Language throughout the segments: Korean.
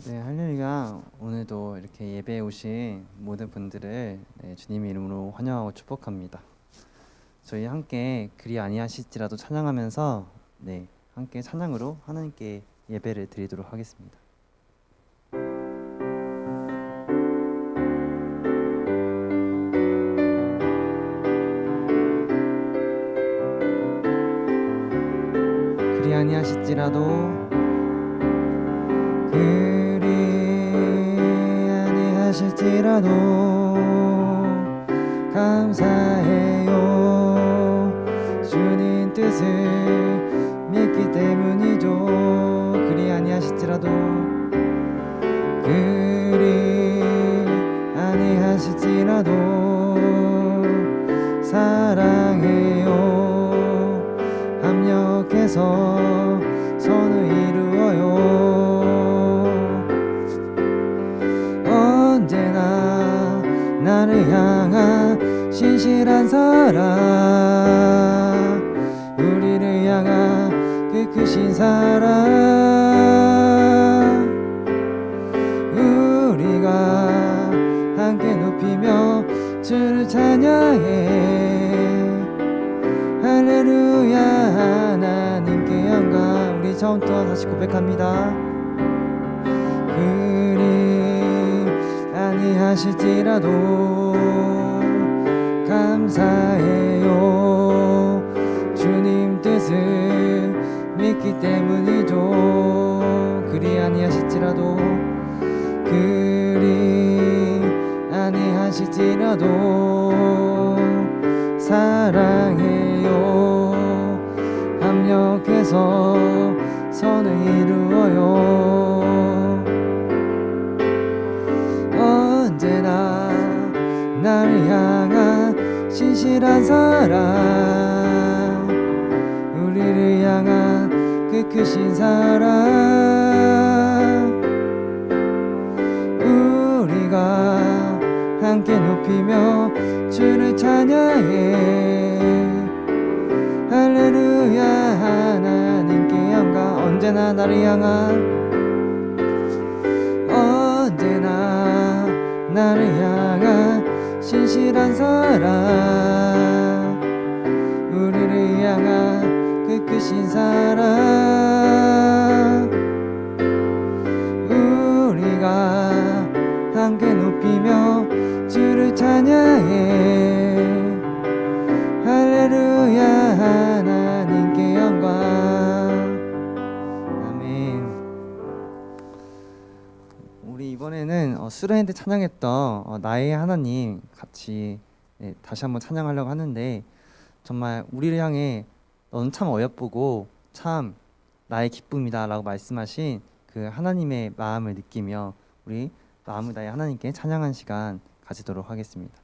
네, 할렐루야. 오늘도 이렇게 예배에 오신 모든 분들을 주님의 이름으로 환영하고 축복합니다. 저희 함께 그리 아니하실지라도 찬양하면서 함께 찬양으로 하나님께 예배를 드리도록 하겠습니다. 그리 아니하실지라도 하실지라도 감사해요. 주님 뜻을 믿기 때문이죠. 그리 아니하실지라도 사랑해요. 합력해서 선을 이루어요. 나를 향한 신실한 사랑, 우리를 향한 그 크신 사랑, 우리가 함께 높이며 주를 찬양해. 할렐루야. 하나님께 영광. 우리 처음부터 다시 고백합니다. 하실지라도 감사해요. 주님 뜻을 믿기 때문이죠. 그리 아니하실지라도 사랑해요. 합력해서 선을 이루어요. 나를 향한 신실한 사랑, 우리를 향한 그 크신 사랑, 우리가 함께 높이며 주를 찬양해. 할렐루야. 하나님께 영광. 언제나 나를 향한 신실한 사랑, 우리를 향한 그 크신 사랑, 우리가 함께 높이며 주를 찬양해. 할렐루야. 하나님께 영광. 아멘. 우리 이번에는 수련회 때 찬양했던 나의 하나님 같이 다시 한번 찬양하려고 하는데, 정말 우리를 향해 너는 참 어여쁘고 참 나의 기쁨이다 라고 말씀하신 그 하나님의 마음을 느끼며 우리 마음을 다해 하나님께 찬양한 시간 가지도록 하겠습니다.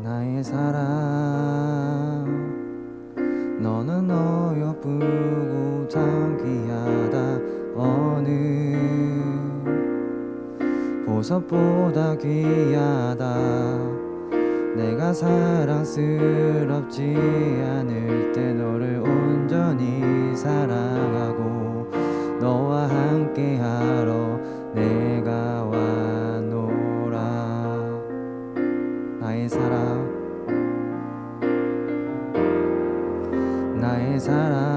나의 사랑, 너는 어여쁘고 참 귀하다. 어느 보석보다 귀하다. 내가 사랑스럽지 않을 때 너를 온전히 사랑하고 너와 함께하러 내가 왔노라. 나의 사랑, 나의 사랑,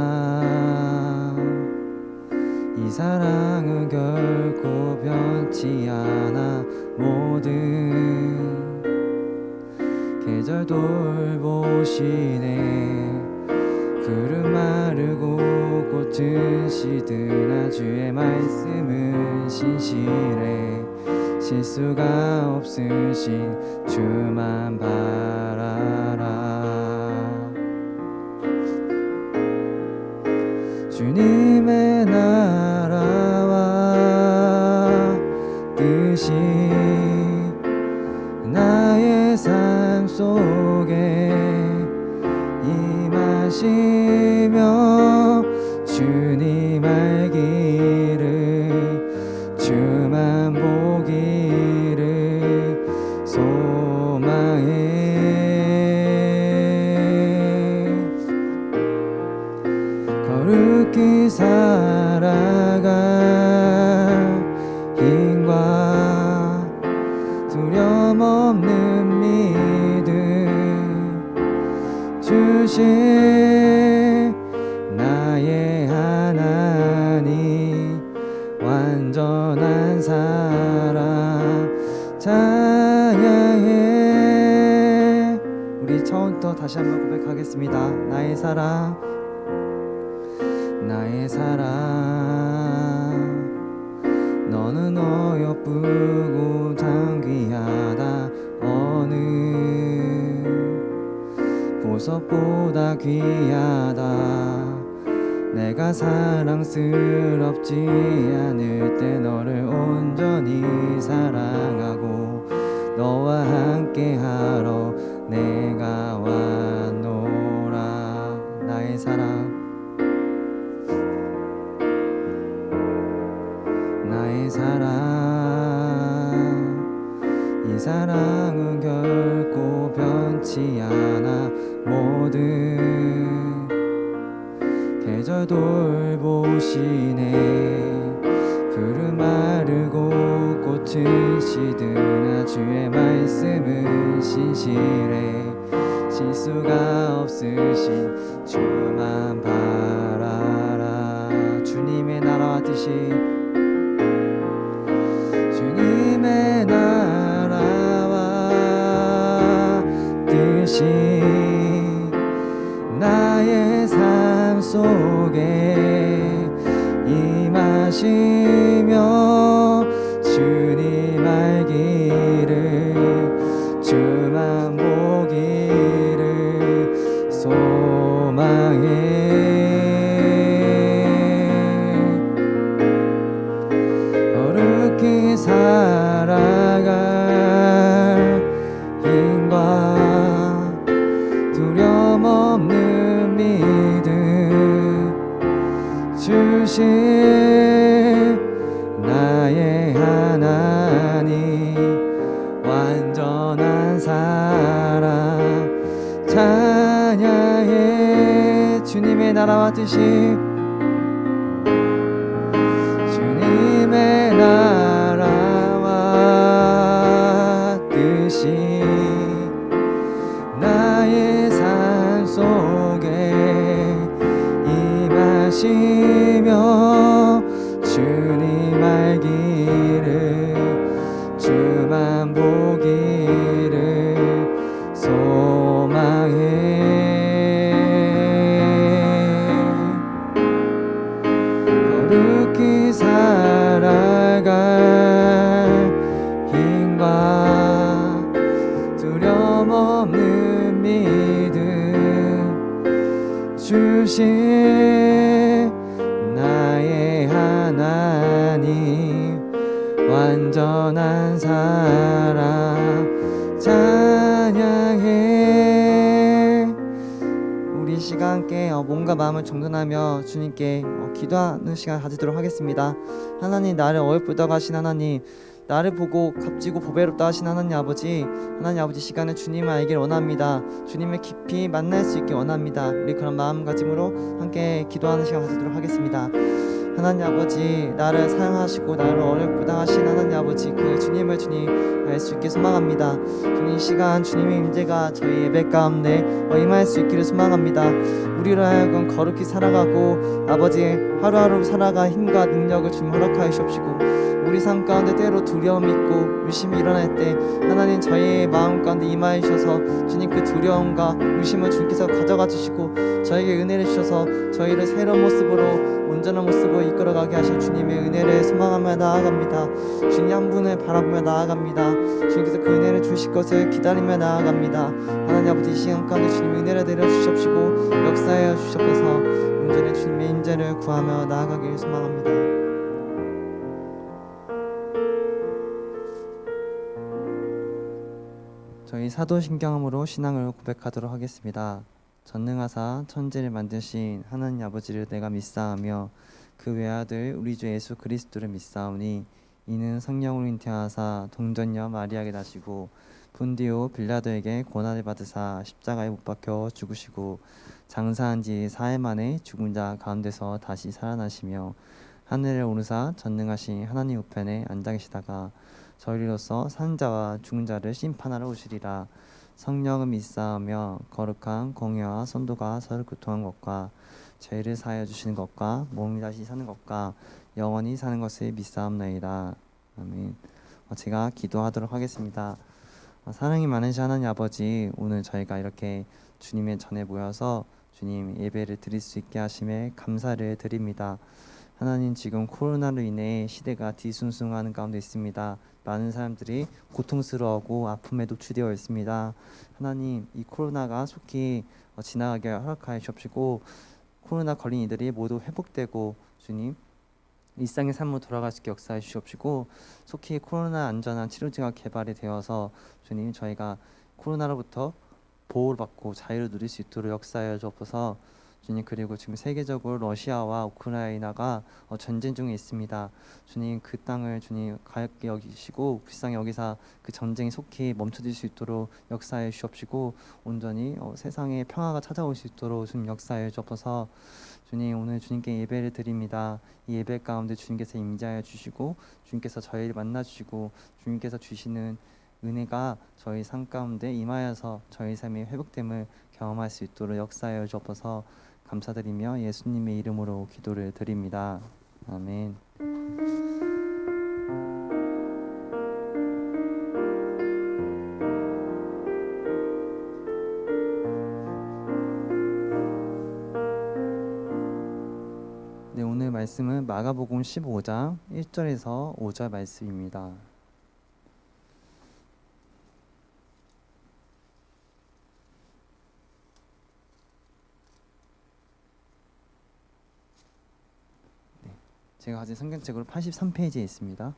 이 사랑은 결코 변치 않아. 모든 계절 돌보시네. 푸른 마르고 꽃은 시드나 주의 말씀은 신실해. 실수가 없으신 주만 바라라. 주님의 나라와 뜻이 나의 삶 속에 임하시며 주님 알기를 살아갈 힘과 두려움 없는 믿음 주신 나의 하나님 완전한 사랑 찬양해. 우리 처음부터 다시 한번 고백하겠습니다. 나의 사랑 나의 사랑 너는 어여쁘고 장귀하다 어느 보석보다 귀하다 내가 사랑스럽지 않을 때 너를 온전히 사랑하고 너와 함께하러 내가 왔노라. 나의 사랑 나의 사랑 이 사랑은 결코 변치 않아 모든 계절 돌보시네 푸른 마르고 꽃은 시드나 주의 말씀은 신실해 실수가 없으신 주만 바라라. 주님의 나라와 뜻이 주님의 나라와 뜻이 나의 삶 속에 임하시며 주님 알기를 주만 보기를 소망해. 거룩히 살아갈 힘과 두려움 없는 믿음 주신 나의 하나님 완전한 사랑 찬양해. 주님의 나라와 뜻이 주님의 나라와 뜻이 나의 삶 속에 임하시며 주님 알기를 주만 보기를 소망해. 거룩히 살아갈 힘과 두려움 없는 믿음 주신 나의 하나님 완전한 사랑 찬양해. 우리 시간 함께 몸과 마음을 정돈하며 주님께 기도하는 시간 가지도록 하겠습니다. 하나님, 나를 어여쁘다고 하신 하나님, 나를 보고 값지고 보배롭다 하신 하나님 아버지, 하나님 아버지 시간에 주님을 알길 원합니다. 주님을 깊이 만날 수 있길 원합니다. 우리 그런 마음가짐으로 함께 기도하는 시간 가지도록 하겠습니다. 하나님 아버지, 나를 사랑하시고 나를 어렵다 하신 하나님 아버지, 그 주님을 주님 알 수 있게 소망합니다. 주님, 이 시간 주님의 임재가 저희 예배 가운데 임할 수 있기를 소망합니다. 우리로 하여금 거룩히 살아가고 아버지 하루하루 살아가 힘과 능력을 주님 허락하여 주옵시고, 우리 삶 가운데 때로 두려움이 있고 의심이 일어날 때 하나님 저희의 마음 가운데 임하여 주셔서 주님 그 두려움과 의심을 주님께서 가져가 주시고 저에게 은혜를 주셔서 저희를 새로운 모습으로 온전한 모습으로 이끌어가게 하실 주님의 은혜를 소망하며 나아갑니다. 주님 한 분을 바라보며 나아갑니다. 주님께서 그 은혜를 주실 것을 기다리며 나아갑니다. 하나님 아버지, 이 시간 가운데 주님의 은혜를 내려 주시옵시고 역사하여 주시옵소서. 온전히 주님의 인재를 구하며 나아가길 소망합니다. 저희 사도신경함으로 신앙을 고백하도록 하겠습니다. 전능하사 천지를 만드신 하나님 아버지를 내가 믿사오며 그 외아들 우리 주 예수 그리스도를 믿사오니 이는 성령으로 잉태하사 동전녀 마리아에게 나시고 본디오 빌라도에게 고난을 받으사 십자가에 못 박혀 죽으시고 장사한 지 4일 만에 죽은 자 가운데서 다시 살아나시며 하늘에 오르사 전능하신 하나님 우편에 앉아 계시다가 저희로서 사는 자와 죽은 자를 심판하러 오시리라. 성령을 믿사오며 거룩한 공의와 선도가 서로 교통한 것과 죄를 사하여 주시는 것과 몸이 다시 사는 것과 영원히 사는 것을 믿사옵나이다. 아멘. 제가 기도하도록 하겠습니다. 사랑이 많으신 하나님 아버지, 오늘 저희가 이렇게 주님의 전에 모여서 주님 예배를 드릴 수 있게 하심에 감사를 드립니다. 하나님, 지금 코로나로 인해 시대가 뒤숭숭하는 가운데 있습니다. 많은 사람들이 고통스러워하고 아픔에 노출되어 있습니다. 하나님, 이 코로나가 속히 지나가게 허락하여 주옵시고 코로나 걸린 이들이 모두 회복되고 주님 일상의 삶으로 돌아갈 수 있게 역사해 주시옵시고 속히 코로나 안전한 치료제가 개발이 되어서 주님 저희가 코로나로부터 보호를 받고 자유를 누릴 수 있도록 역사해 주옵소서. 주님, 그리고 지금 세계적으로 러시아와 우크라이나가 전쟁 중에 있습니다. 주님, 그 땅을 주님 가볍게 여기시고 불쌍히 여기사 그 전쟁이 속히 멈춰질 수 있도록 역사해 주옵시고 온전히 세상에 평화가 찾아올 수 있도록 주님 역사해 주옵소서. 주님, 오늘 주님께 예배를 드립니다. 이 예배 가운데 주님께서 임재하여 주시고 주님께서 저희를 만나 주시고 주님께서 주시는 은혜가 저희 삶 가운데 임하여서 저희 삶의 회복됨을 경험할 수 있도록 역사하여 주옵소서. 감사드리며 예수님의 이름으로 기도를 드립니다. 아멘. 네, 오늘 말씀은 마가복음 15장 1절에서 5절 말씀입니다. 제가 가진 성경책으로 83페이지에 있습니다.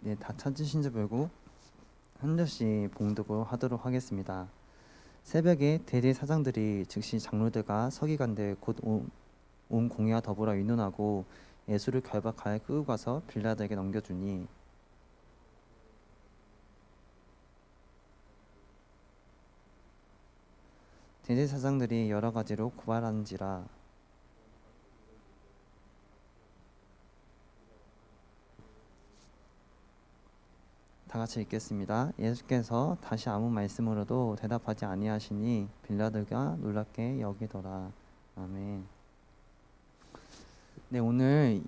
네, 다 찾으신지 말고 한 절씩 봉독을 하도록 하겠습니다. 새벽에 대제사장들이 즉시 장로들과 서기관들 곧 온 공회와 더불어 의논하고 예수를 결박하여 끌고 가서 빌라도에게 넘겨주니 대제사장들이 여러 가지로 고발하는지라. 다 같이 읽겠습니다. 예수께서 다시 아무 말씀으로도 대답하지 아니하시니 빌라도가 놀랍게 여기더라. 아멘. 네, 오늘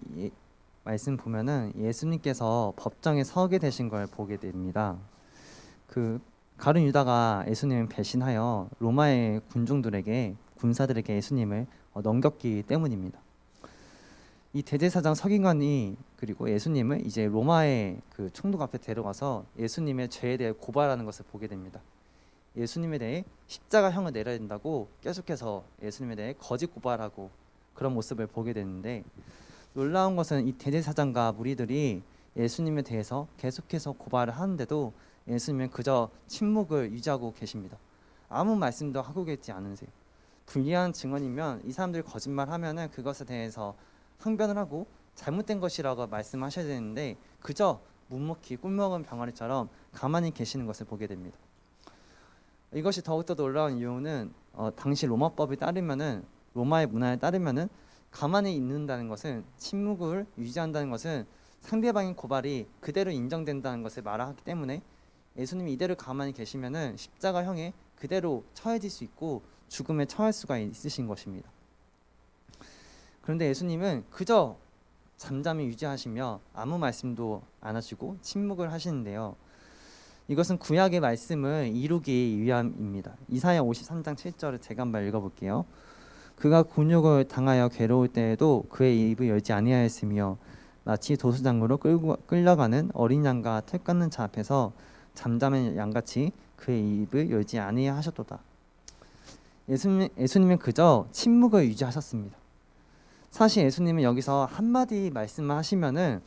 말씀 보면은 예수님께서 법정에 서게 되신 걸 보게 됩니다. 그 가룟 유다가 예수님을 배신하여 로마의 군사들에게 예수님을 넘겼기 때문입니다. 이 대제사장 서기관이 그리고 예수님을 이제 로마의 그 총독 앞에 데려가서 예수님의 죄에 대해 고발하는 것을 보게 됩니다. 예수님에 대해 십자가형을 내려야 된다고 계속해서 예수님에 대해 거짓 고발하고 그런 모습을 보게 되는데, 놀라운 것은 이 대제사장과 무리들이 예수님에 대해서 계속해서 고발을 하는데도 예수님은 그저 침묵을 유지하고 계십니다. 아무 말씀도 하고 계시지 않으세요. 불리한 증언이면 이 사람들이 거짓말하면은 그것에 대해서 항변을 하고 잘못된 것이라고 말씀하셔야 되는데 그저 묵묵히 꿀먹은 병아리처럼 가만히 계시는 것을 보게 됩니다. 이것이 더욱더 놀라운 이유는 당시 로마법에 따르면은, 로마의 문화에 따르면은 가만히 있는다는 것은, 침묵을 유지한다는 것은 상대방의 고발이 그대로 인정된다는 것을 말하기 때문에 예수님이 이대로 가만히 계시면은 십자가형에 그대로 처해질 수 있고 죽음에 처할 수가 있으신 것입니다. 그런데 예수님은 그저 잠잠히 유지하시며 아무 말씀도 안 하시고 침묵을 하시는데요. 이것은 구약의 말씀을 이루기 위함입니다. 이사야 53장 7절을 제가 한번 읽어볼게요. 그가 곤욕을 당하여 괴로울 때에도 그의 입을 열지 아니하였으며 마치 도수장으로 끌려가는 어린 양과 털 깎는 자 앞에서 잠잠한 양같이 그의 입을 열지 아니하셨도다. 예수님은 그저 침묵을 유지하셨습니다. 사실 예수님은 여기서 한마디 말씀만 하시면은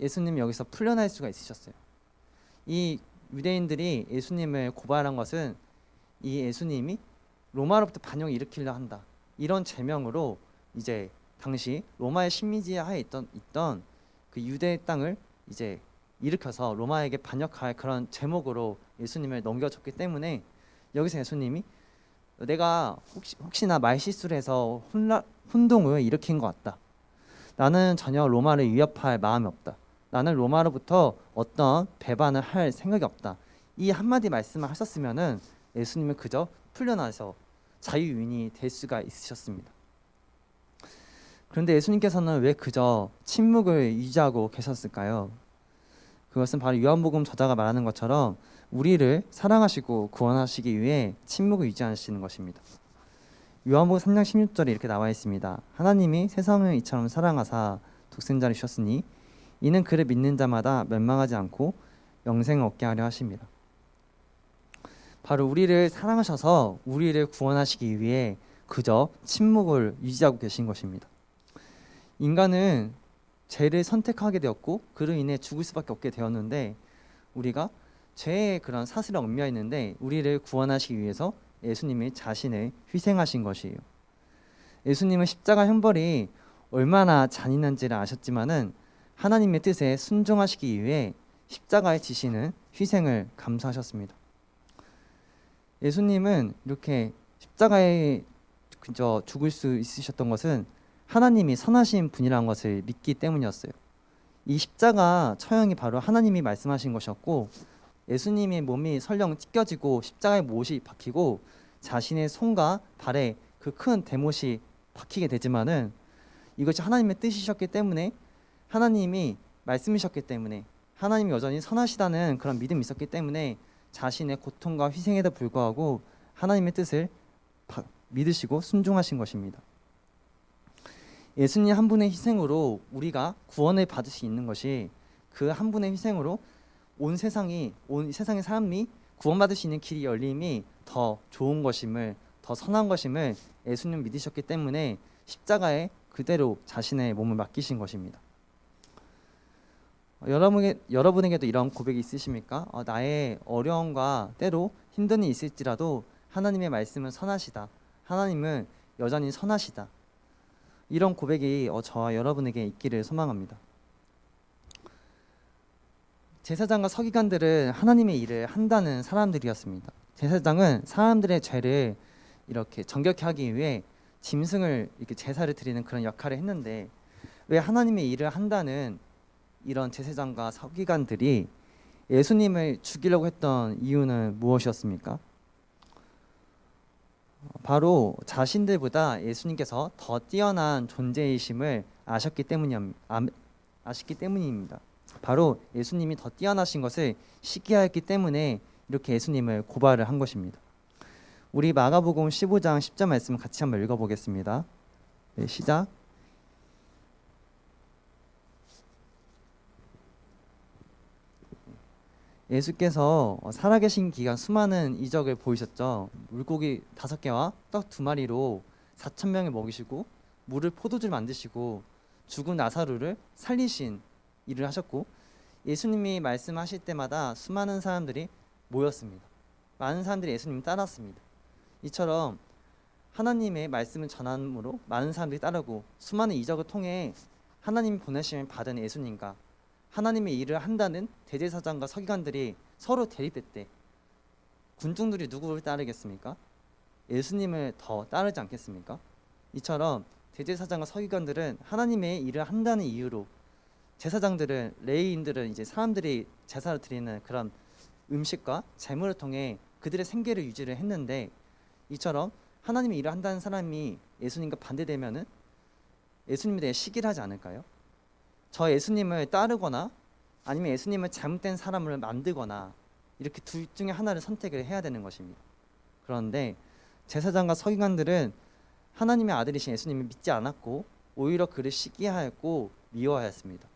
예수님이 여기서 풀려날 수가 있으셨어요. 이 유대인들이 예수님을 고발한 것은 이 예수님이 로마로부터 반역을 일으키려 한다. 이런 제명으로 이제 당시 로마의 식민지 하에 있던 그 유대 땅을 이제 일으켜서 로마에게 반역할 그런 제목으로 예수님을 넘겨줬기 때문에 여기서 예수님이 내가 혹시나 말실수를 해서 혼동을 일으킨 것 같다. 나는 전혀 로마를 위협할 마음이 없다. 나는 로마로부터 어떤 배반을 할 생각이 없다. 이 한마디 말씀을 하셨으면은 예수님은 그저 풀려나서 자유인이 될 수가 있으셨습니다. 그런데 예수님께서는 왜 그저 침묵을 유지하고 계셨을까요? 그것은 바로 요한복음 저자가 말하는 것처럼 우리를 사랑하시고 구원하시기 위해 침묵을 유지하시는 것입니다. 요한복음 3장 16절에 이렇게 나와 있습니다. 하나님이 세상을 이처럼 사랑하사 독생자를 주셨으니 이는 그를 믿는 자마다 멸망하지 않고 영생을 얻게 하려 하십니다. 바로 우리를 사랑하셔서 우리를 구원하시기 위해 그저 침묵을 유지하고 계신 것입니다. 인간은 죄를 선택하게 되었고 그로 인해 죽을 수밖에 없게 되었는데 우리가 죄의 그런 사슬에 얽매여 있는데 우리를 구원하시기 위해서 예수님이 자신을 희생하신 것이에요. 예수님은 십자가 형벌이 얼마나 잔인한지를 아셨지만은 하나님의 뜻에 순종하시기 위해 십자가에 지시는 희생을 감수하셨습니다. 예수님은 이렇게 십자가에 그저 죽을 수 있으셨던 것은 하나님이 선하신 분이라는 것을 믿기 때문이었어요. 이 십자가 처형이 바로 하나님이 말씀하신 것이었고 예수님의 몸이 설령 찢겨지고 십자가에 못이 박히고 자신의 손과 발에 그 큰 대못이 박히게 되지만은 이것이 하나님의 뜻이셨기 때문에 하나님이 말씀이셨기 때문에 하나님이 여전히 선하시다는 그런 믿음이 있었기 때문에 자신의 고통과 희생에도 불구하고 하나님의 뜻을 믿으시고 순종하신 것입니다. 예수님 한 분의 희생으로 우리가 구원을 받을 수 있는 것이 그 한 분의 희생으로 온 세상의 사람이 구원받을 수 있는 길이 열림이 더 좋은 것임을 더 선한 것임을 예수님 믿으셨기 때문에 십자가에 그대로 자신의 몸을 맡기신 것입니다. 여러분에게도 이런 고백이 있으십니까? 나의 어려움과 때로 힘든 일이 있을지라도 하나님의 말씀은 선하시다. 하나님은 여전히 선하시다. 이런 고백이 저와 여러분에게 있기를 소망합니다. 제사장과 서기관들은 하나님의 일을 한다는 사람들이었습니다. 제사장은 사람들의 죄를 이렇게 정결케 하기 위해 짐승을 이렇게 제사를 드리는 그런 역할을 했는데 왜 하나님의 일을 한다는 이런 제사장과 서기관들이 예수님을 죽이려고 했던 이유는 무엇이었습니까? 바로 자신들보다 예수님께서 더 뛰어난 존재이심을 아셨기 때문입니다. 바로 예수님이 더 뛰어나신 것을 시기하였기 때문에 이렇게 예수님을 고발을 한 것입니다. 우리 마가복음 15장 10절 말씀 같이 한번 읽어보겠습니다. 네, 시작. 예수께서 살아계신 기간 수많은 이적을 보이셨죠. 물고기 5개와 떡 2마리로 4,000명을 먹이시고 물을 포도주 만드시고 죽은 나사로를 살리신 일을 하셨고 예수님이 말씀하실 때마다 수많은 사람들이 모였습니다. 많은 사람들이 예수님을 따랐습니다. 이처럼 하나님의 말씀을 전함으로 많은 사람들이 따르고 수많은 이적을 통해 하나님이 보내심을 받은 예수님과 하나님의 일을 한다는 대제사장과 서기관들이 서로 대립했대. 군중들이 누구를 따르겠습니까? 예수님을 더 따르지 않겠습니까? 이처럼 대제사장과 서기관들은 하나님의 일을 한다는 이유로 제사장들은 레위인들은 이제 사람들이 제사를 드리는 그런 음식과 제물을 통해 그들의 생계를 유지를 했는데 이처럼 하나님의 일을 한다는 사람이 예수님과 반대되면은 예수님에 대해 시기를 하지 않을까요? 저 예수님을 따르거나 아니면 예수님을 잘못된 사람을 만들거나 이렇게 둘 중에 하나를 선택을 해야 되는 것입니다. 그런데 제사장과 서기관들은 하나님의 아들이신 예수님을 믿지 않았고 오히려 그를 시기하였고 미워하였습니다.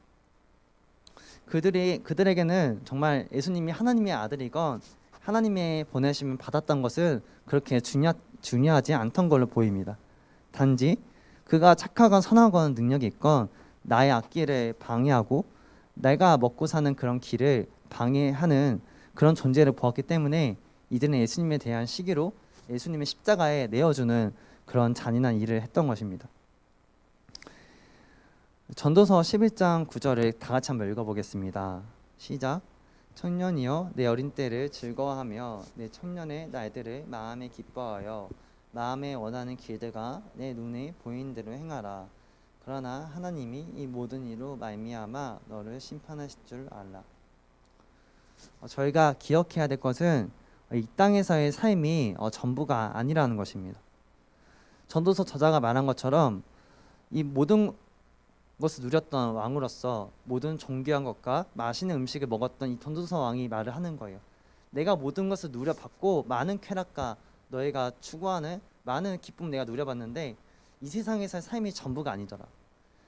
그들에게는 정말 예수님이 하나님의 아들이건 하나님의 보내심을 받았던 것은 그렇게 중요하지 않던 걸로 보입니다. 단지 그가 착하건 선하건 능력이 있건 나의 앞길을 방해하고 내가 먹고 사는 그런 길을 방해하는 그런 존재를 보았기 때문에 이들은 예수님에 대한 시기로 예수님의 십자가에 내어주는 그런 잔인한 일을 했던 것입니다. 전도서 11장 9절을 다 같이 한번 읽어보겠습니다. 시작. 청년이여 내 어린 때를 즐거워하며 내 청년의 날들을 마음에 기뻐하여 마음에 원하는 길들과 내 눈에 보이는 대로 행하라. 그러나 하나님이 이 모든 일로 말미암아 너를 심판하실 줄 알라. 저희가 기억해야 될 것은 이 땅에서의 삶이 전부가 아니라는 것입니다. 전도서 저자가 말한 것처럼 이 모든 것을 누렸던 왕으로서 모든 존귀한 것과 맛있는 음식을 먹었던 이 전도서 왕이 말을 하는 거예요. 내가 모든 것을 누려봤고 많은 쾌락과 너희가 추구하는 많은 기쁨 내가 누려봤는데 이 세상에서의 삶이 전부가 아니더라.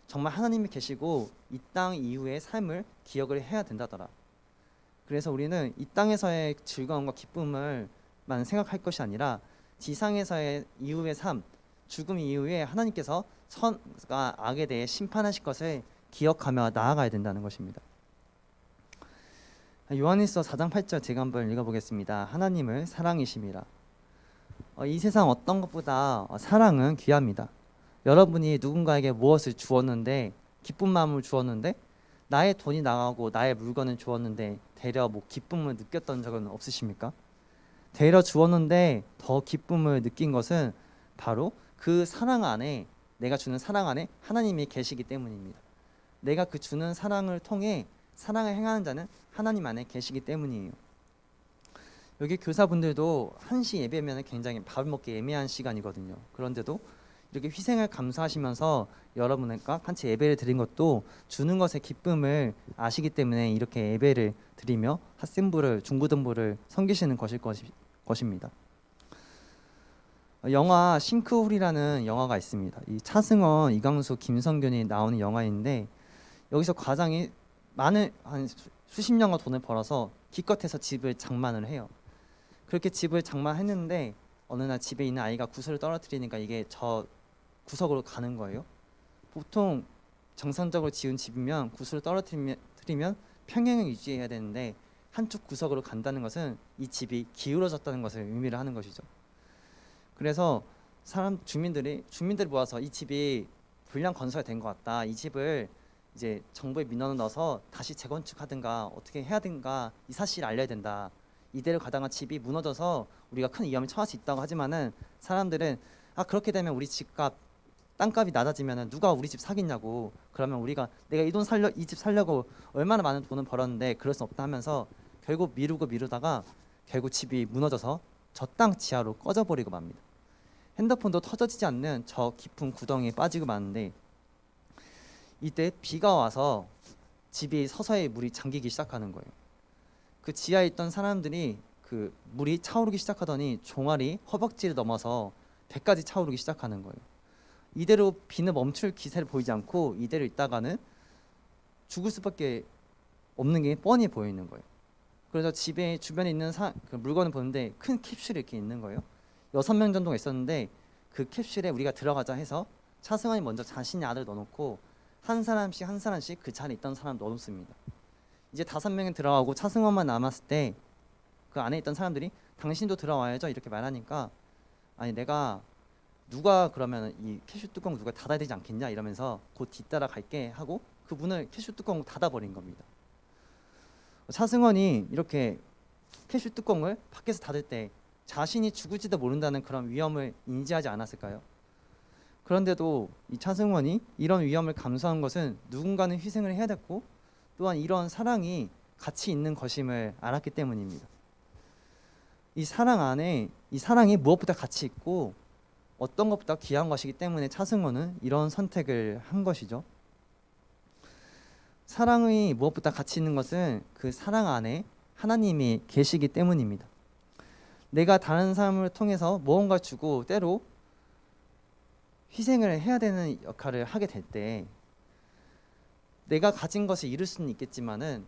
정말 하나님이 계시고 이 땅 이후의 삶을 기억을 해야 된다더라. 그래서 우리는 이 땅에서의 즐거움과 기쁨을만 생각할 것이 아니라 지상에서의 이후의 삶, 죽음 이후에 하나님께서 선과 악에 대해 심판하실 것을 기억하며 나아가야 된다는 것입니다. 요한일서 4장 8절 제가 한번 읽어보겠습니다. 하나님을 사랑이심이라. 이 세상 어떤 것보다 사랑은 귀합니다. 여러분이 누군가에게 무엇을 주었는데 기쁜 마음을 주었는데 나의 돈이 나가고 나의 물건을 주었는데 되려 기쁨을 느꼈던 적은 없으십니까? 되려 주었는데 더 기쁨을 느낀 것은 바로 그 사랑 안에 내가 주는 사랑 안에 하나님이 계시기 때문입니다. 내가 그 주는 사랑을 통해 사랑을 행하는 자는 하나님 안에 계시기 때문이에요. 여기 교사분들도 1시 예배면 굉장히 밥 먹기 애매한 시간이거든요. 그런데도 이렇게 희생을 감수하시면서 여러분과 같이 예배를 드린 것도 주는 것의 기쁨을 아시기 때문에 이렇게 예배를 드리며 핫센부를 중고등부를 섬기시는 것입니다. 영화 싱크홀이라는 영화가 있습니다. 이 차승원, 이광수, 김성균이 나오는 영화인데 여기서 과장이 많은 한 수십 년과 돈을 벌어서 기껏해서 집을 장만을 해요. 그렇게 집을 장만했는데 어느 날 집에 있는 아이가 구슬을 떨어뜨리니까 이게 저 구석으로 가는 거예요. 보통 정상적으로 지은 집이면 구슬을 떨어뜨리면 평행을 유지해야 되는데 한쪽 구석으로 간다는 것은 이 집이 기울어졌다는 것을 의미를 하는 것이죠. 그래서 주민들이 모아서 이 집이 불량 건설이 된 것 같다. 이 집을 이제 정부에 민원을 넣어서 다시 재건축하든가 어떻게 해야 된가 이 사실을 알려야 된다. 이대로 가다가 집이 무너져서 우리가 큰 위험에 처할 수 있다고 하지만은 사람들은 그렇게 되면 우리 집값 땅값이 낮아지면은 누가 우리 집 사겠냐고. 그러면 내가 이 집 살려고 얼마나 많은 돈을 벌었는데 그럴 수 없다 하면서 결국 미루다가 결국 집이 무너져서 저 땅 지하로 꺼져버리고 맙니다. 핸드폰도 터져지지 않는 저 깊은 구덩이에 빠지고 마는데 이때 비가 와서 집이 서서히 물이 잠기기 시작하는 거예요. 그 지하에 있던 사람들이 그 물이 차오르기 시작하더니 종아리, 허벅지를 넘어서 배까지 차오르기 시작하는 거예요. 이대로 비는 멈출 기세를 보이지 않고 이대로 있다가는 죽을 수밖에 없는 게 뻔히 보이는 거예요. 그래서 집에 주변에 있는 그 물건을 보는데 큰 캡슐이 이렇게 있는 거예요. 6명 정도가 있었는데 그 캡슐에 우리가 들어가자 해서 차승원이 먼저 자신의 아들을 넣어놓고 한 사람씩 그 자리에 있던 사람 넣어놓습니다. 이제 5명이 들어가고 차승원만 남았을 때 그 안에 있던 사람들이 당신도 들어와야죠 이렇게 말하니까 아니 누가 그러면 이 캐슈 뚜껑 누가 닫아야 되지 않겠냐 이러면서 곧 뒤따라 갈게 하고 그 문을 캐슈 뚜껑으로 닫아버린 겁니다. 차승원이 이렇게 캐슈 뚜껑을 밖에서 닫을 때 자신이 죽을지도 모른다는 그런 위험을 인지하지 않았을까요? 그런데도 이 차승원이 이런 위험을 감수한 것은 누군가는 희생을 해야 됐고 또한 이런 사랑이 가치 있는 것임을 알았기 때문입니다. 이 사랑이 무엇보다 가치 있고 어떤 것보다 귀한 것이기 때문에 차승원은 이런 선택을 한 것이죠. 사랑이 무엇보다 가치 있는 것은 그 사랑 안에 하나님이 계시기 때문입니다. 내가 다른 사람을 통해서 무언가 주고 때로 희생을 해야 되는 역할을 하게 될 때 내가 가진 것을 잃을 수는 있겠지만은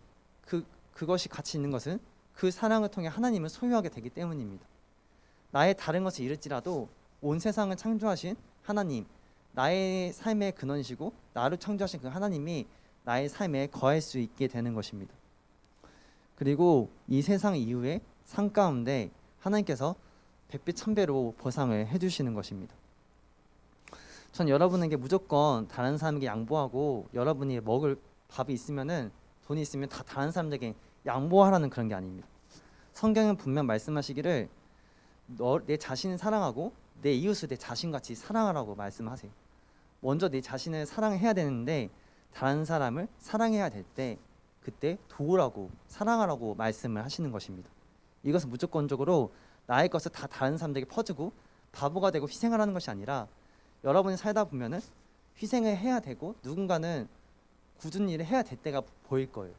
그것이 가치 있는 것은 그 사랑을 통해 하나님을 소유하게 되기 때문입니다. 나의 다른 것을 잃을지라도 온 세상을 창조하신 하나님, 나의 삶의 근원이시고 나를 창조하신 그 하나님이 나의 삶에 거할 수 있게 되는 것입니다. 그리고 이 세상 이후의 삶 가운데 하나님께서 백배 천배로 보상을 해주시는 것입니다. 전 여러분에게 무조건 다른 사람에게 양보하고 여러분이 먹을 밥이 있으면은 돈이 있으면 다 다른 사람들에게 양보하라는 그런 게 아닙니다. 성경은 분명 말씀하시기를 내 자신을 사랑하고 내 이웃을 내 자신같이 사랑하라고 말씀하세요. 먼저 내 자신을 사랑해야 되는데 다른 사람을 사랑해야 될 때 그때 도우라고 사랑하라고 말씀을 하시는 것입니다. 이것은 무조건적으로 나의 것을 다 다른 사람들에게 퍼주고 바보가 되고 희생하라는 것이 아니라 여러분이 살다 보면은 희생을 해야 되고 누군가는 굳은 일을 해야 될 때가 보일 거예요.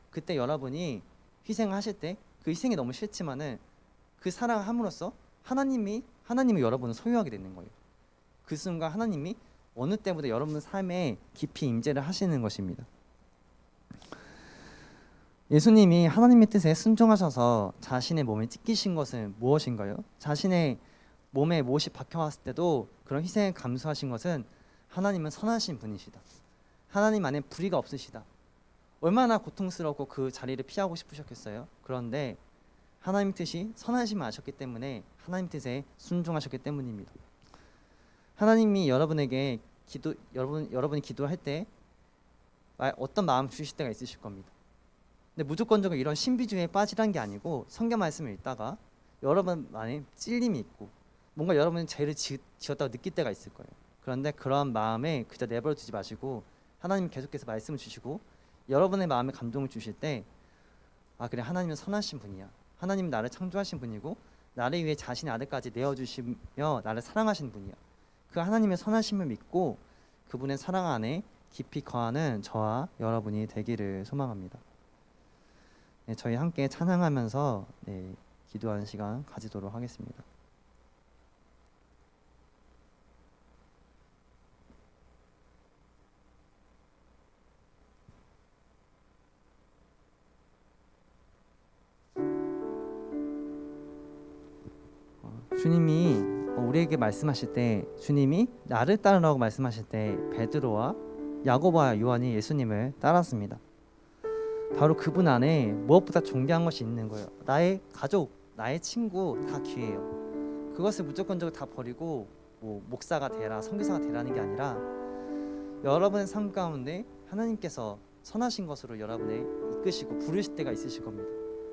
그때 여러분이 희생하실 때 그 희생이 너무 싫지만은 그 사랑함으로써 하나님이 여러분을 소유하게 되는 거예요. 그 순간 하나님이 어느 때보다 여러분 삶에 깊이 임재를 하시는 것입니다. 예수님이 하나님의 뜻에 순종하셔서 자신의 몸에 찢기신 것은 무엇인가요? 자신의 몸에 못이 박혀왔을 때도 그런 희생을 감수하신 것은 하나님은 선하신 분이시다. 하나님 안에 불의가 없으시다. 얼마나 고통스럽고 그 자리를 피하고 싶으셨겠어요? 그런데 하나님 뜻이 선하심을 아셨기 때문에 하나님 뜻에 순종하셨기 때문입니다. 하나님이 여러분에게 여러분이 기도할 때 어떤 마음 주실 때가 있으실 겁니다. 근데 무조건적으로 이런 신비주의에 빠지라는 게 아니고 성경 말씀을 읽다가 여러분 안에 찔림이 있고 뭔가 여러분이 죄를 지었다고 느낄 때가 있을 거예요. 그런데 그런 마음에 그저 내버려 두지 마시고 하나님 계속해서 말씀을 주시고 여러분의 마음에 감동을 주실 때 그래, 하나님은 선하신 분이야. 하나님은 나를 창조하신 분이고 나를 위해 자신의 아들까지 내어주시며 나를 사랑하신 분이야. 그 하나님의 선하심을 믿고 그분의 사랑 안에 깊이 거하는 저와 여러분이 되기를 소망합니다. 네, 저희 함께 찬양하면서 기도하는 시간 가지도록 하겠습니다. 주님이 우리에게 말씀하실 때 주님이 나를 따르라고 말씀하실 때 베드로와 야고보와 요한이 예수님을 따랐습니다. 바로 그분 안에 무엇보다 존귀한 것이 있는 거예요. 나의 가족, 나의 친구 다 귀해요. 그것을 무조건적으로 다 버리고 목사가 되라, 선교사가 되라는 게 아니라 여러분의 삶 가운데 하나님께서 선하신 것으로 여러분을 이끄시고 부르실 때가 있으실 겁니다.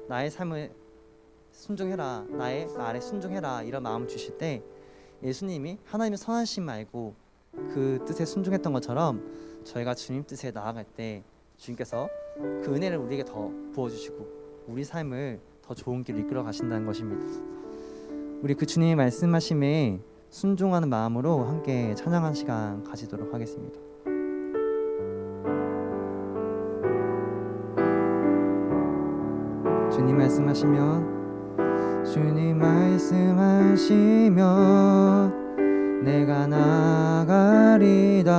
나의 삶을 순종해라, 나의 말에 순종해라 이런 마음을 주실 때 예수님이 하나님의 선하심 알고 그 뜻에 순종했던 것처럼 저희가 주님 뜻에 나아갈 때 주님께서 그 은혜를 우리에게 더 부어주시고 우리 삶을 더 좋은 길로 이끌어 가신다는 것입니다. 우리 그 주님의 말씀하심에 순종하는 마음으로 함께 찬양한 시간 가지도록 하겠습니다. 주님 말씀하시면 주님 말씀하시면 내가 나가리다.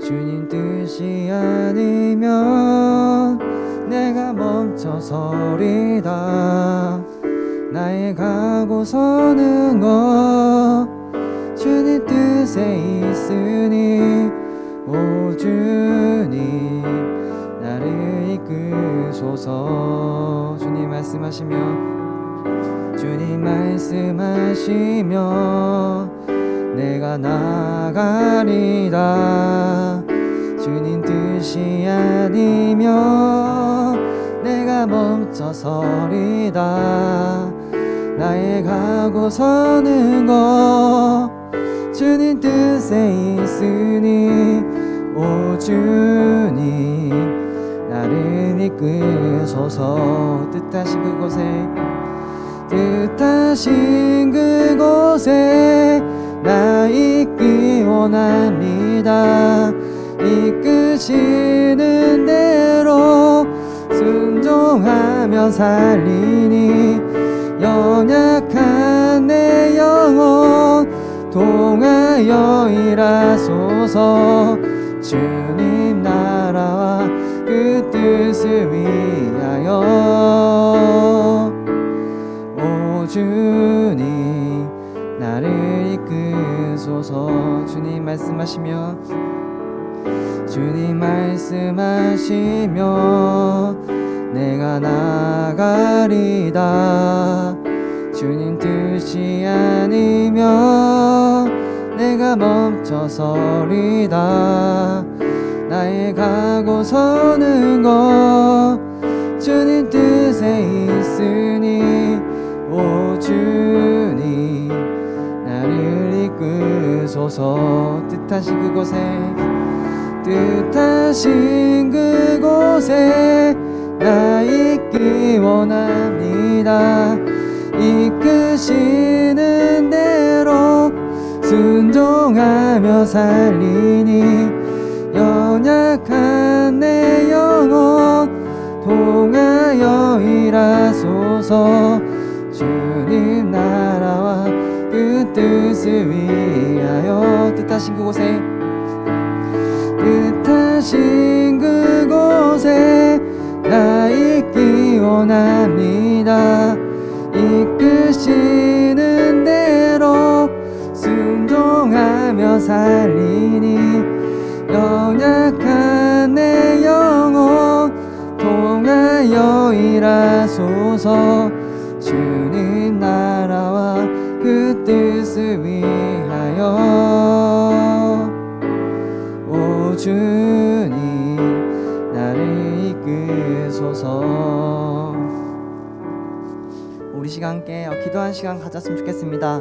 주님 뜻이 아니면 내가 멈춰서리다. 나의 가고 서는 것 주님 뜻에 있으니 오 주님 나를 이끄소서. 주님 말씀하시면 내가 나가리다. 주님 뜻이 아니면 내가 멈춰서리다. 나의 가고 서는 것 주님 뜻에 있으니 오 주님 나를 이끄소서. 뜻하신 그곳에 나 있기 원합니다. 이끄시는 대로 순종하며 살리니 연약한 내 영혼 통하여 일하소서. 주님 나라와 그 뜻을 위하여 오 주님 나를 이끄소서. 주님 말씀하시면 내가 나가리다. 주님 뜻이 아니면 내가 멈춰서리다. 나의 가고 서는 것 주님 뜻에 있으니 오 주님 나를 이끄소서. 뜻하신 그곳에 나 있기 원합니다. 이끄시는 대로 순종하며 살리니 연약한 내 영혼 통하여 일하소서. 주님 나라와 그 뜻을 위하여 뜻하신 그곳에 나 있기 원합니다. 이끄시는 대로 순종하며 살리니 연약한 내 영혼 통하여 일하소서. 주님 나라와 그 뜻을 위하여 오 주님 나를 이끄소서. 우리 시간 함께 기도하는 시간 가졌으면 좋겠습니다.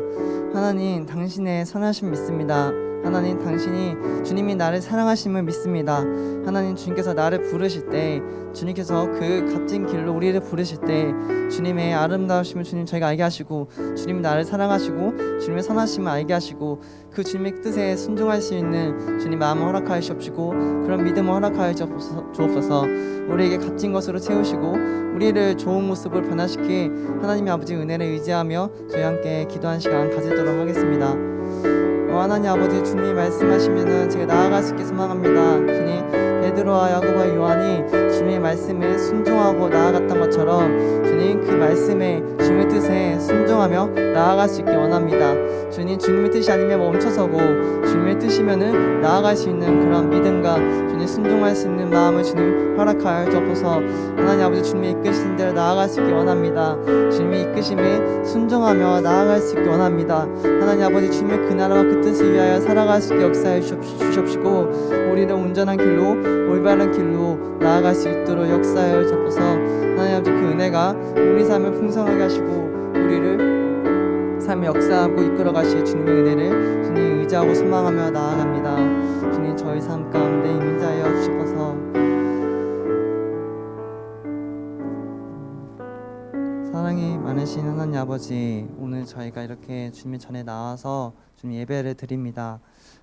하나님 당신의 선하심 믿습니다. 하나님 당신이 주님이 나를 사랑하심을 믿습니다. 하나님 주님께서 나를 부르실 때 주님께서 그 값진 길로 우리를 부르실 때 주님의 아름다우심을 주님 저희가 알게 하시고 주님이 나를 사랑하시고 주님의 선하심을 알게 하시고 그 주님의 뜻에 순종할 수 있는 주님 마음을 허락하여 주옵시고 그런 믿음을 허락하여 주옵소서. 우리에게 값진 것으로 채우시고 우리를 좋은 모습으로 변화시키 하나님의 아버지 은혜를 의지하며 저희 함께 기도하는 시간 가지도록 하겠습니다. 하나님 아버지 주님이 말씀하시면은 제가 나아갈 수 있게 소망합니다. 주님 베드로와 야고보와 요한이 주님의 말씀에 순종하고 나아갔던 것처럼 주님 그 말씀에 주님의 뜻에 순종하며 나아갈 수 있게 원합니다. 주님 주님의 뜻이 아니면 멈춰서고 주님의 뜻이면은 나아갈 수 있는 그런 믿음과 주님 순종할 수 있는 마음을 주님 허락하여 주옵소서. 하나님 아버지 주님의 이끄신 대로 나아갈 수 있게 원합니다. 주님의 이끄심에 순종하며 나아갈 수 있게 원합니다. 하나님 아버지 주님의 그 나라와 그 뜻을 위하여 살아갈 수 있게 역사해 주시옵시고 우리를 온전한 길로 올바른 길로 나아갈 수 있도록 역사하여 주옵소서. 하나님 아버지 그 은혜가 우리 삶을 풍성하게 하시고 우리를 삶의 역사하고 이끌어 가실 주님의 은혜를 주님 의지하고 소망하며 나아갑니다. 주님 저희 삶 가운데 임자하여 주시옵소서. 사랑이 많으신 하나님 아버지 오늘 저희가 이렇게 주님 전에 나와서 주님 예배를 드립니다.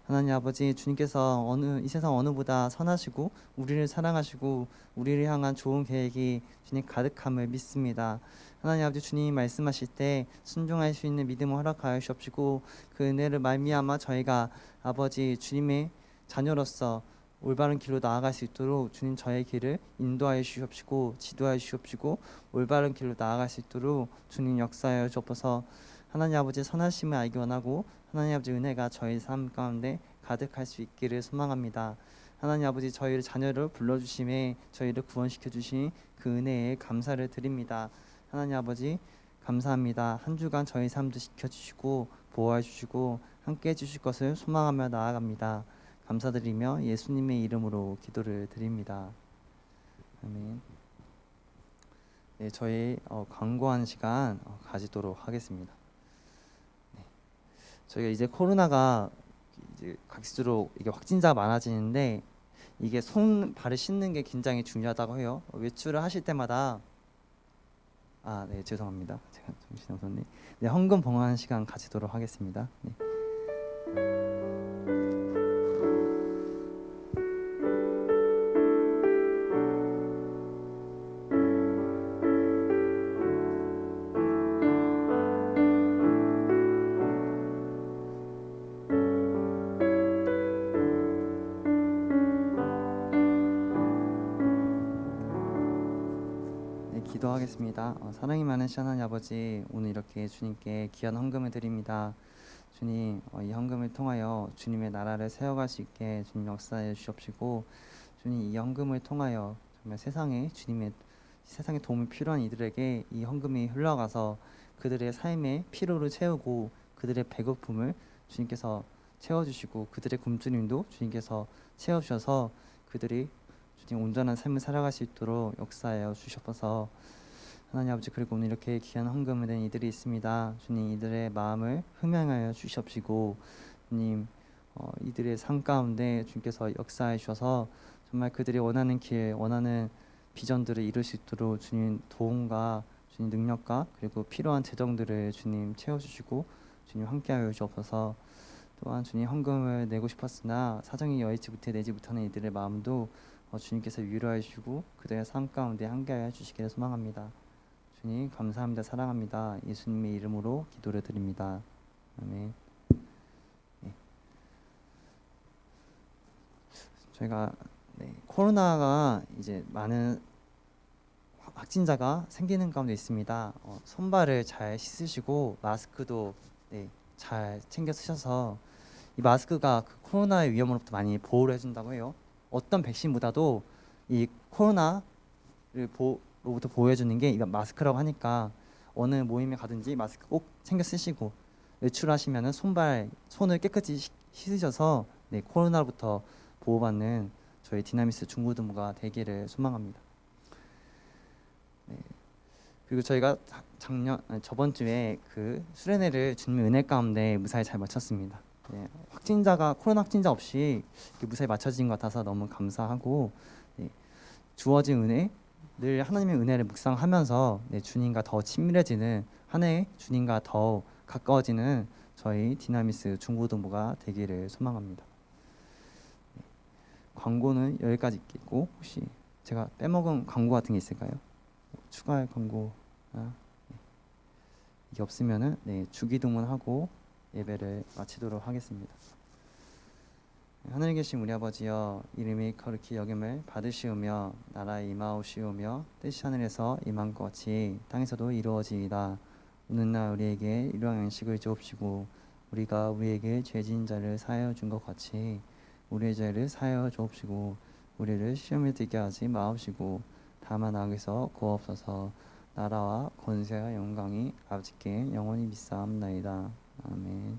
하나님 아버지 주님께서 이 세상 어느보다 선하시고 우리를 사랑하시고 우리를 향한 좋은 계획이 주님 가득함을 믿습니다. 하나님 아버지 주님이 말씀하실 때 순종할 수 있는 믿음을 허락하여 주옵시고 그 은혜를 말미암아 저희가 아버지 주님의 자녀로서 올바른 길로 나아갈 수 있도록 주님 저의 길을 인도하여 주시옵시고 지도하여 주시옵시고 올바른 길로 나아갈 수 있도록 주님 역사하여 주옵소서. 하나님 아버지 선하심을 알기 원하고 하나님 아버지 은혜가 저희 삶 가운데 가득할 수 있기를 소망합니다. 하나님 아버지 저희를 자녀를 불러주심에 저희를 구원시켜 주신 그 은혜에 감사를 드립니다. 하나님 아버지 감사합니다. 한 주간 저희 삶도 지켜주시고 보호해 주시고 함께 해주실 것을 소망하며 나아갑니다. 감사드리며 예수님의 이름으로 기도를 드립니다. 아멘. 네, 저희 광고하는 시간 가지도록 하겠습니다. 네. 저희가 이제 코로나가 이제 갈수록 이게 확진자가 많아지는데 이게 손 발을 씻는 게 굉장히 중요하다고 해요. 외출을 하실 때마다 네 죄송합니다. 제가 정신없었네. 네, 헌금 봉헌하는 시간 가지도록 하겠습니다. 네. 기도하겠습니다. 사랑이 많으신 하나님 아버지 오늘 이렇게 주님께 귀한 헌금을 드립니다. 주님 이 헌금을 통하여 주님의 나라를 세워갈 수 있게 주님 역사해 주시옵시고 주님 이 헌금을 통하여 정말 세상에 주님의 세상에 도움이 필요한 이들에게 이 헌금이 흘러가서 그들의 삶의 피로를 채우고 그들의 배고픔을 주님께서 채워주시고 그들의 굶주림도 주님께서 채워주셔서 그들이 주님 온전한 삶을 살아갈 수 있도록 역사하여 주셔서 하나님 아버지, 그리고 오늘 이렇게 귀한 헌금을 낸 이들이 있습니다. 주님, 이들의 마음을 흠양하여 주시옵시고 주님, 이들의 삶 가운데 주님께서 역사해 주셔서 정말 그들이 원하는 길, 원하는 비전들을 이룰 수 있도록 주님 도움과 주님 능력과 그리고 필요한 재정들을 주님 채워주시고 주님 함께하여 주옵소서. 또한 주님, 헌금을 내고 싶었으나 사정이 여의치 못해 내지 못하는 이들의 마음도 주님께서 위로해 주시고 그들의 삶 가운데 함께하여 주시기를 소망합니다. 주님 감사합니다. 사랑합니다. 예수님의 이름으로 기도를 드립니다. 아멘. 네. 저희가 코로나가 이제 많은 확진자가 생기는 가운데 있습니다. 손발을 잘 씻으시고 마스크도 잘 챙겨 쓰셔서 이 마스크가 그 코로나의 위험으로부터 많이 보호를 해준다고 해요. 어떤 백신보다도 이 코로나를 로부터 보호해주는 게 이 마스크라고 하니까 어느 모임에 가든지 마스크 꼭 챙겨 쓰시고 외출하시면은 손을 깨끗이 씻으셔서 코로나로부터 보호받는 저희 디나미스 중고등부가 되기를 소망합니다. 그리고 저희가 저번 주에 그 수련회를 주님의 은혜 가운데 무사히 잘 마쳤습니다. 코로나 확진자 없이 무사히 마쳐진 것 같아서 너무 감사하고 주어진 은혜, 늘 하나님의 은혜를 묵상하면서 주님과 더 친밀해지는 한 해 주님과 더 가까워지는 저희 디나미스 중고등부가 되기를 소망합니다. 광고는 여기까지 있겠고 혹시 제가 빼먹은 광고 같은 게 있을까요? 추가할 광고 이게 없으면은 주기도문하고 예배를 마치도록 하겠습니다. 하늘에 계신 우리 아버지여, 이름이 거룩히 여김을 받으시오며 나라의 임하옵시오며 뜻이 하늘에서 임한 것 같이 땅에서도 이루어지이다. 오늘날 우리에게 일용할 양식을 주옵시고 우리가 우리에게 죄진 자를 사하여 준 것 같이 우리의 죄를 사하여 주옵시고 우리를 시험에 들게 하지 마옵시고 다만 악에서 구하옵소서. 나라와 권세와 영광이 아버지께 영원히 믿사옵나이다. 아멘.